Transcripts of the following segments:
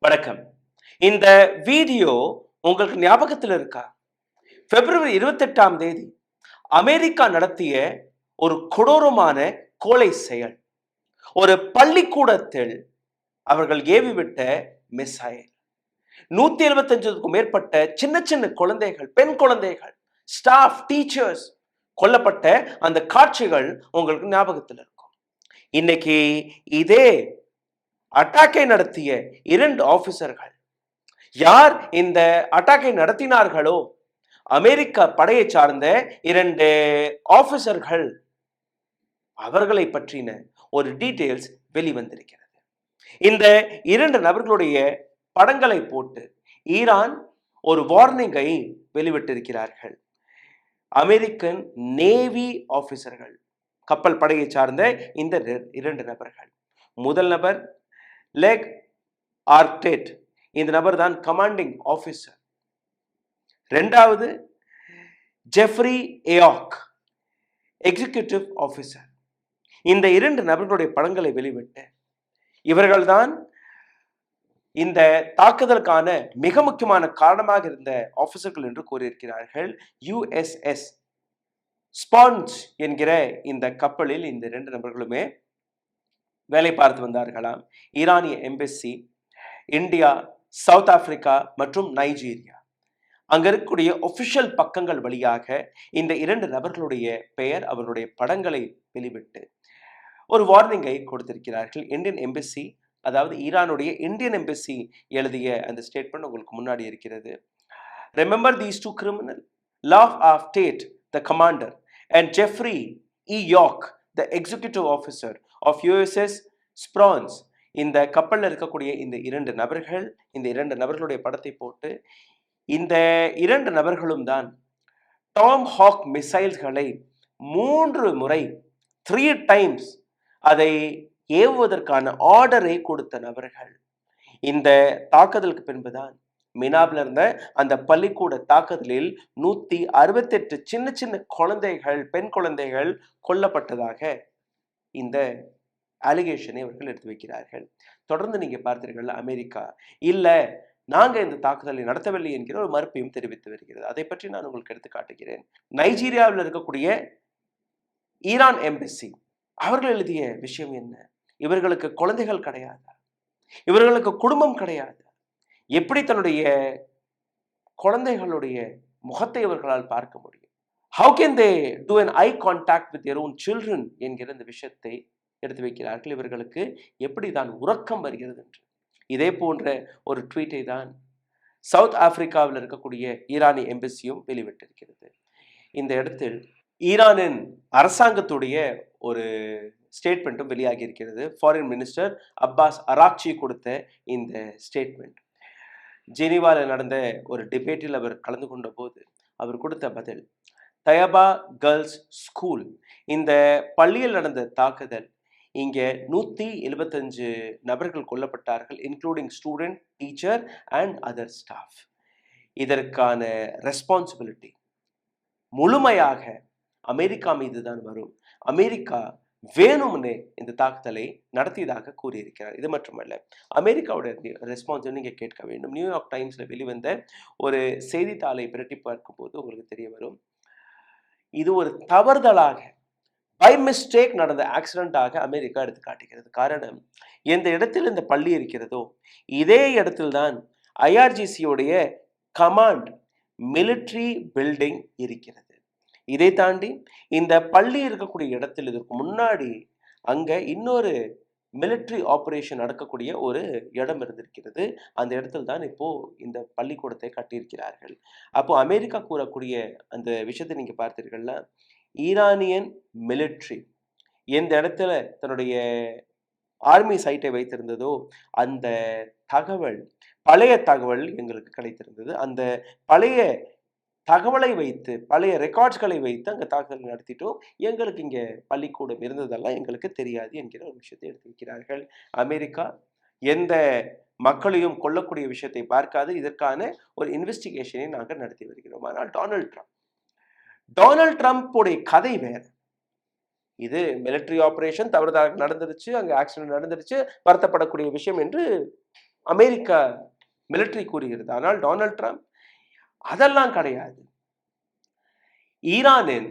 வணக்கம். இந்த வீடியோ உங்களுக்கு ஞாபகத்தில் இருக்கா? பிப்ரவரி 28ஆம் தேதி அமெரிக்கா நடத்திய ஒரு கொடூரமான கொலை செயல். ஒரு பள்ளிக்கூடத்தில் அவர்கள் ஏவிவிட்ட மிசைல். 175க்கும் மேற்பட்ட சின்ன சின்ன குழந்தைகள், பெண் குழந்தைகள், ஸ்டாஃப், டீச்சர்ஸ் கொல்லப்பட்ட அந்த காட்சிகள் உங்களுக்கு ஞாபகத்தில் இருக்கும். இன்னைக்கு இதே அட்டாக்கை நடத்திய 2 ஆபீசர்கள், யார் இந்த அட்டாக்கை நடத்தினார்களோ அமெரிக்க படையை சார்ந்த 2 ஆபீசர்கள், அவர்களை பற்றின ஒரு டீடைல்ஸ் வெளிவந்திருக்கிறது. இந்த 2 நபர்களுடைய படங்களை போட்டு ஈரான் ஒரு வார்னிங்கை வெளிவிட்டிருக்கிறார்கள். அமெரிக்கன் நேவி ஆபீசர்கள், கப்பல் படையை சார்ந்த இந்த 2 நபர்கள். முதல் நபர் லெக் ஆர்டேட், இந்த நபர் தான் கமாண்டிங் ஆபீசர். இரண்டாவது ஜெஃப்ரி ஏயாக், எக்ஸிகியூட்டிவ் ஆபீசர். இந்த 2 நபர்களுடைய படங்களை வெளிவிட்டு இவர்கள்தான் இந்த தாக்குதலுக்கான மிக முக்கியமான காரணமாக இருந்த ஆபீசர்கள் என்று கூறியிருக்கிறார்கள். USS ஸ்பான்ஜ் என்கிற இந்த கப்பலில் இந்த 2 நபர்களுமே வேலை பார்த்து வந்தார்களாம். ஈரானிய எம்பசி, இந்தியா, சவுத் ஆப்பிரிக்கா மற்றும் நைஜீரியா, அங்க இருக்கக்கூடிய ஒபிஷியல் பக்கங்கள் வழியாக இந்த 2 நபர்களுடைய பெயர், அவருடைய படங்களை வெளிவிட்டு ஒரு வார்னிங்கை கொடுத்திருக்கிறார்கள். இந்தியன் எம்பசி, அதாவது ஈரானுடைய இந்தியன் எம்பசி எழுதிய அந்த ஸ்டேட்மெண்ட் உங்களுக்கு முன்னாடி இருக்கிறது. Remember these two criminal, Lau of state the commander and Jeffrey Ayak the executive officer of USS Sponge. இந்த கப்பலில் இருக்கக்கூடிய இந்த 2 நபர்கள், இந்த 2 நபர்களுடைய படத்தை போட்டு இந்த 2 நபர்களும் தான் டாம் ஹாக் மிசைல்களை 3 முறை 3 டைம்ஸ் அதை ஏவுவதற்கான ஆர்டரை கொடுத்த நபர்கள். இந்த தாக்குதலுக்கு பின்புதான் மினாப்ல இருந்த அந்த பள்ளிக்கூட தாக்குதலில் 168 சின்ன சின்ன குழந்தைகள், பெண் குழந்தைகள் கொல்லப்பட்டதாக இந்த அலிகேஷனை அவர்கள் எடுத்து வைக்கிறார்கள். தொடர்ந்து நீங்க பார்த்தீர்கள், அமெரிக்கா இல்ல நாங்க இந்த தாக்குதலை நடத்தவில்லை என்கிற ஒரு மறுப்பையும் தெரிவித்து வருகிறது. அதை பற்றி நான் உங்களுக்கு எடுத்து காட்டுகிறேன். நைஜீரியாவில் இருக்கக்கூடிய ஈரான் எம்பசி அவர்கள் எழுதிய விஷயம் என்ன? இவர்களுக்கு குழந்தைகள் கிடையாது, இவர்களுக்கு குடும்பம் கிடையாது, எப்படி தன்னுடைய குழந்தைகளுடைய முகத்தை இவர்களால் பார்க்க முடியும்? How can they do an eye contact with their own children என்கிற இந்த விஷயத்தை எடுத்து வைக்கிறார்கள். இவர்களுக்கு எப்படி தான் உறக்கம் வருகிறது என்று. இதே போன்ற ஒரு ட்வீட்டை தான் சவுத் ஆப்பிரிக்காவில் இருக்கக்கூடிய ஈரானிய எம்பசியும் வெளிவிட்டிருக்கிறது. இந்த இடத்தில் ஈரானின் அரசாங்கத்துடைய ஒரு ஸ்டேட்மெண்ட்டும் வெளியாகி இருக்கிறது. ஃபாரின் மினிஸ்டர் அப்பாஸ் அராக்சி கொடுத்த இந்த ஸ்டேட்மெண்ட், ஜெனீவாவில் நடந்த ஒரு டிபேட்டில் அவர் கலந்து கொண்ட போது அவர் கொடுத்த பதில், தயபா கேர்ள்ஸ் ஸ்கூல், இந்த பள்ளியில் நடந்த தாக்குதல், இங்கே 175 நபர்கள் கொல்லப்பட்டார்கள், including student, teacher and other staff. இதற்கான ரெஸ்பான்சிபிலிட்டி முழுமையாக அமெரிக்கா மீது தான் வரும். அமெரிக்கா வேணும்னே இந்த தாக்குதலை நடத்தியதாக கூறியிருக்கிறார். இது மட்டுமல்ல, அமெரிக்காவோட ரெஸ்பான்ஸ் நீங்க கேட்க வேண்டும். நியூயார்க் டைம்ஸ்ல வெளிவந்த ஒரு செய்தித்தாளை பிரட்டி பார்க்கும் போது உங்களுக்கு தெரிய வரும், இது ஒரு தவறுதலாக, பை மிஸ்டேக் நடந்த ஆக்சிடென்டாக அமெரிக்கா எடுத்து காட்டுகிறது. காரணம், எந்த இடத்தில் இந்த பள்ளி இருக்கிறதோ இதே இடத்தில்தான் IRGCயுடைய கமாண்ட் மிலிட்ரி பில்டிங் இருக்கிறது. இதை தாண்டி இந்த பள்ளி இருக்கக்கூடிய இடத்தில் இதற்கு முன்னாடி அங்க இன்னொரு மிலிட்ரி ஆபரேஷன் நடக்கக்கூடிய ஒரு இடம் இருந்திருக்கிறது. அந்த இடத்தில் தான் இப்போ இந்த பள்ளிக்கூடத்தை கட்டியிருக்கிறார்கள். அப்போ அமெரிக்கா கூறக்கூடிய அந்த விஷயத்தை நீங்க பார்த்தீர்கள்ல, ஈரானியன் மிலிட்ரி எந்த இடத்துல தன்னுடைய ஆர்மி சைட்டை வைத்திருந்ததோ அந்த தகவல், பழைய தகவல் எங்களுக்கு கிடைத்திருந்தது. அந்த பழைய தகவலை வைத்து, பழைய ரெக்கார்ட்ஸ்களை வைத்து அங்கே தாக்குதல் நடத்திட்டோம், எங்களுக்கு இங்கே பள்ளிக்கூடம் இருந்ததெல்லாம் எங்களுக்கு தெரியாது என்கிற ஒரு விஷயத்தை எடுத்து வைக்கிறார்கள். அமெரிக்கா எந்த மக்களையும் கொல்லக்கூடிய விஷயத்தை பார்க்காது. இதற்கான ஒரு இன்வெஸ்டிகேஷனை நாங்கள் நடத்தி வருகிறோம். ஆனால் டொனால்ட் ட்ரம்ப்புடைய கதை வேற. இது மிலிட்டரி ஆபரேஷன் தவறுதலாக நடந்துருச்சு, அங்கே ஆக்சிடென்ட் நடந்துருச்சு, வருத்தப்படக்கூடிய விஷயம் என்று அமெரிக்க மிலிட்டரி கூறுகிறது. ஆனால் டொனால்ட் ட்ரம்ப் அதெல்லாம் கிடையாது. ஈரானின்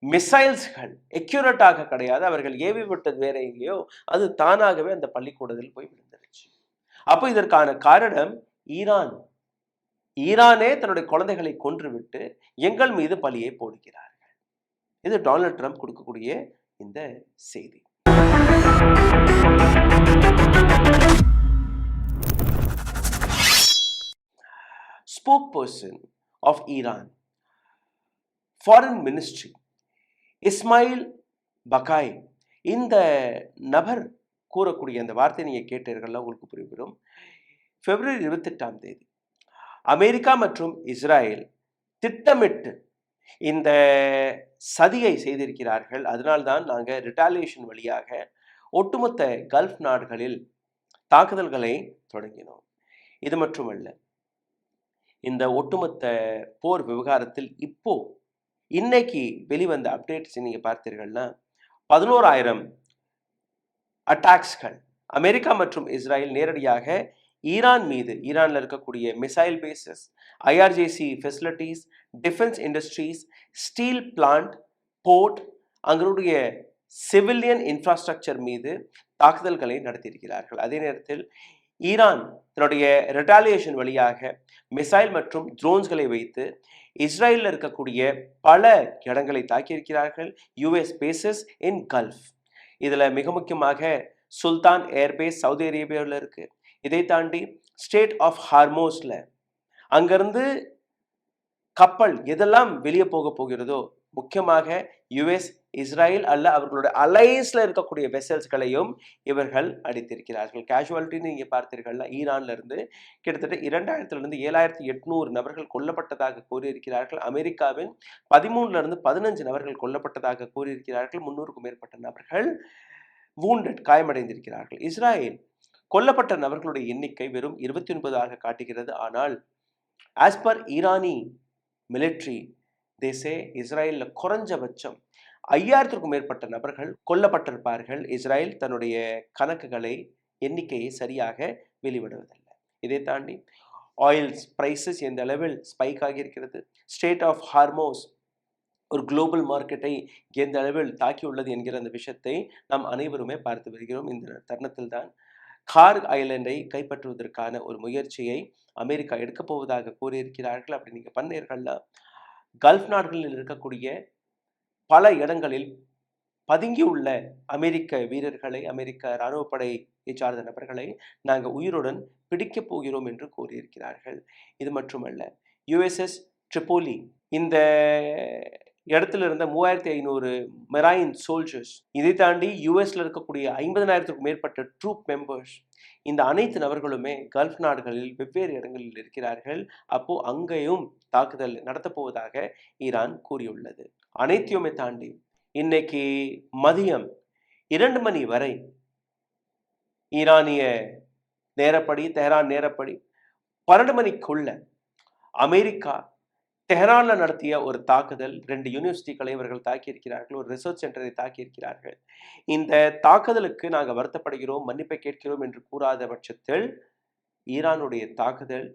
மிசைல்ஸ்கள் எக்யூரேட்டாக கிடையாது, அவர்கள் ஏவி விட்டது வேற எங்கேயோ, அது தானாகவே அந்த பள்ளிக்கூடத்தில் போய் விழுந்துருச்சு. அப்போ இதற்கான காரணம் ஈரானே தன்னுடைய குழந்தைகளை கொன்றுவிட்டு எங்கள் மீது பழியை போடுகிறார்கள். இது டொனால்ட் ட்ரம்ப் கொடுக்கக்கூடிய இந்த செய்தி. Spokesperson of Iran Foreign Ministry Ismail Baha'i, இந்த நபர் கூறக்கூடிய அந்த வார்த்தை நீங்க கேட்டீர்கள், உங்களுக்கு புரியும். பிப்ரவரி 28ஆம் தேதி அமெரிக்கா மற்றும் இஸ்ரேல் திட்டமிட்டு இந்த சதியை செய்திருக்கிறார்கள். அதனால்தான் நாங்கள் ரிட்டாலியேஷன் வழியாக ஒட்டுமொத்த கல்ஃப் நாடுகளில் தாக்குதல்களை தொடங்கினோம். இது மட்டுமல்ல, இந்த ஒட்டுமொத்த போர் விவகாரத்தில் இன்னைக்கு வெளிவந்த அப்டேட்ஸ் நீங்க பார்த்தீர்கள்னா 11,000 அட்டாக்ஸ்கள் அமெரிக்கா மற்றும் இஸ்ரேல் நேரடியாக ஈரான் மீது, ஈரான்ல இருக்கக்கூடிய missile bases, IRGC facilities, defence industries, steel plant, port, அங்களுடைய சிவிலியன் இன்ஃப்ராஸ்ட்ரக்சர் மீது தாக்குதல்களை நடத்தியிருக்கிறார்கள். அதே நேரத்தில் ஈரான் தன்னுடைய ரிட்டாலியேஷன் வழியாக மிசைல் மற்றும் ட்ரோன்ஸ்களை வைத்து இஸ்ரேலில் இருக்கக்கூடிய பல இடங்களை தாக்கியிருக்கிறார்கள். யூஎஸ் பேசஸ் இன் கல்ஃப், இதில் மிக முக்கியமாக சுல்தான் ஏர்பேஸ் சவுதி அரேபியாவில் இருக்கு. இதை தாண்டி ஸ்டேட் ஆஃப் ஹார்மோஸ்ல அங்கிருந்து கப்பல் எதெல்லாம் வெளியே போகிறதோ, முக்கியமாக யுஎஸ், இஸ்ரேல் அல்ல அவர்களுடைய அலையன்ஸ்ல இருக்கக்கூடிய வெசல்ஸ்களையும் இவர்கள் அடித்திருக்கிறார்கள். கேஷுவாலிட்டி நீங்க பார்த்தீர்கள், ஈரான்ல இருந்து கிட்டத்தட்ட 2000 7,800 நபர்கள் கொல்லப்பட்டதாக கூறியிருக்கிறார்கள். அமெரிக்காவின் 13 15 நபர்கள் கொல்லப்பட்டதாக கூறியிருக்கிறார்கள். 300க்கும் மேற்பட்ட நபர்கள் வூண்டட், காயமடைந்திருக்கிறார்கள். இஸ்ரேல் கொல்லப்பட்ட நபர்களுடைய எண்ணிக்கை வெறும் 29 காட்டுகிறது. ஆனால் ஆஸ் பர் ஈரானி மிலிட்ரி தேசே இஸ்ரேலில் குறைஞ்சபட்சம் 5000க்கும் மேற்பட்ட நபர்கள் கொல்லப்பட்டிருப்பார்கள். இஸ்ரேல் தன்னுடைய கணக்குகளை, எண்ணிக்கையை சரியாக வெளிவிடுவதில்லை. இதை தாண்டி ஆயில் பிரைசஸ் எந்த அளவில் ஸ்பைக் ஆகியிருக்கிறது, ஸ்டேட் ஆஃப் ஹார்மோஸ் ஒரு குளோபல் மார்க்கெட்டை எந்த அளவில் தாக்கியுள்ளது என்கிற அந்த விஷயத்தை நாம் அனைவருமே பார்த்து வருகிறோம். இந்த தருணத்தில் தான் கார்க் ஐலண்டை கைப்பற்றுவதற்கான ஒரு முயற்சியை அமெரிக்கா எடுக்கப் போவதாக கூறியிருக்கிறார்கள். அப்படி நீங்க பண்ணீர்கள்னா கல்ஃப் நாடுகளில் இருக்கக்கூடிய பல இடங்களில் பதுங்கியுள்ள அமெரிக்க வீரர்களை, அமெரிக்க இராணுவப்படையை சார்ந்த நபர்களை நாங்கள் உயிருடன் பிடிக்கப் போகிறோம் என்று கூறியிருக்கிறார்கள். இது மட்டுமல்ல, யுஎஸ்எஸ் ட்ரிபோலி இந்த இடத்துல இருந்த 3500 மெரைன் சோல்ஜர்ஸ், இதை தாண்டி யுஎஸ்ல இருக்கக்கூடிய 50,000க்கும் மேற்பட்ட ட்ரூப் மெம்பர்ஸ், இந்த அனைத்து நபர்களுமே கல்ஃப் நாடுகளில் வெவ்வேறு இடங்களில் இருக்கிறார்கள். அப்போ அங்கேயும் தாக்குதல் நடத்தப்போவதாக ஈரான் கூறியுள்ளது. அனைத்தையுமே தாண்டி இன்னைக்கு மதியம் 2 மணி வரை ஈரானிய நேரப்படி, தெஹரான் நேரப்படி 12 மணிக்குள்ள அமெரிக்கா தெஹரான்ல நடத்திய ஒரு தாக்குதல், 2 யூனிவர்சிட்டிகளை இவர்கள் தாக்கியிருக்கிறார்கள், ஒரு ரிசர்ச் சென்டரை தாக்கியிருக்கிறார்கள். இந்த தாக்குதலுக்கு நாங்கள் வருத்தப்படுகிறோம், மன்னிப்பை கேட்கிறோம் என்று கூறாத பட்சத்தில் ஈரானுடைய தாக்குதல்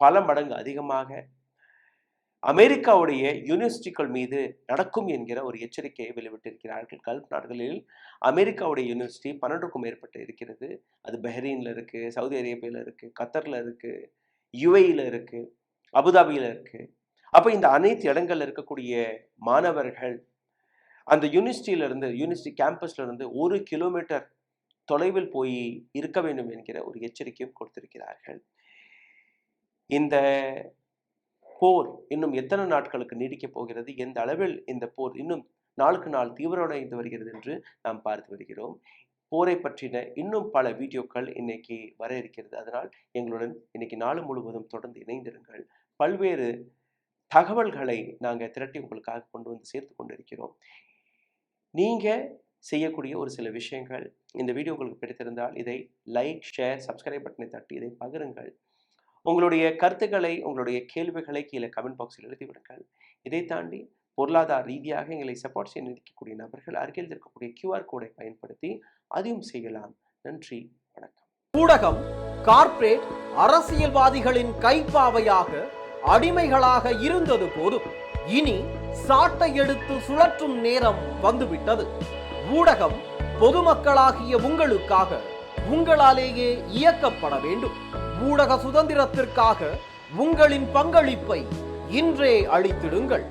பல மடங்கு அதிகமாக அமெரிக்காவுடைய யூனிவர்சிட்டிகள் மீது நடக்கும் என்கிற ஒரு எச்சரிக்கையை வெளிவிட்டிருக்கிறார்கள். கல்ஃப் நாடுகளில் அமெரிக்காவுடைய யூனிவர்சிட்டி 12க்கும் மேற்பட்டு இருக்கிறது. அது பஹ்ரைன்ல இருக்கு, சவுதி அரேபியாவில் இருக்கு, கத்தர்ல இருக்கு, யுஏஇல இருக்கு, அபுதாபியில இருக்கு. அப்போ இந்த அனைத்து இடங்கள்ல இருக்கக்கூடிய மாணவர்கள் அந்த யூனிவர்சிட்டி கேம்பஸ்ல இருந்து 1 கிலோமீட்டர் தொலைவில் போய் இருக்க வேண்டும் என்கிற ஒரு எச்சரிக்கையும் கொடுத்திருக்கிறார்கள். இந்த போர் இன்னும் எத்தனை நாட்களுக்கு நீடிக்கப் போகிறது, எந்த அளவில் இந்த போர் இன்னும் நாளுக்கு நாள் தீவிரமடைந்து வருகிறது என்று நாம் பார்த்து வருகிறோம். போரை பற்றின இன்னும் பல வீடியோக்கள் இன்னைக்கு வர இருக்கிறது. அதனால் எங்களுடன் இன்னைக்கு நாள் முழுவதும் தொடர்ந்து இணைந்திருங்கள். பல்வேறு தகவல்களை நாங்கள் திரட்டி உங்களுக்காக கொண்டு வந்து சேர்த்து கொண்டிருக்கிறோம். நீங்க செய்யக்கூடிய ஒரு சில விஷயங்கள், இந்த வீடியோ உங்களுக்கு பிடித்திருந்தால் இதை லைக், ஷேர், சப்ஸ்கிரைப் பட்டனை தட்டி இதை பகிருங்கள். உங்களுடைய கருத்துக்களை, உங்களுடைய கேள்விகளை கீழே கமெண்ட் பாக்ஸில் எழுதி விடுங்கள். இதை தாண்டி பொருளாதார ரீதியாக எங்களை சப்போர்ட் செய்ய நினைக்கக்கூடிய நபர்கள் அருகில் இருக்கக்கூடிய QR கோடை பயன்படுத்தி அதையும் செய்யலாம். நன்றி, வணக்கம். ஊடகம் கார்ப்பரேட் அரசியல்வாதிகளின் கைப்பாவையாக அடிமைகளாக இருந்தது போதும். இனி சாட்டை எடுத்து சுழற்றும் நேரம் வந்துவிட்டது. ஊடகம் பொதுமக்களாகிய உங்களுக்காக, உங்களாலேயே இயக்கப்பட வேண்டும். ஊடக சுதந்திரத்திற்காக உங்களின் பங்களிப்பை இன்றே அளித்திடுங்கள்.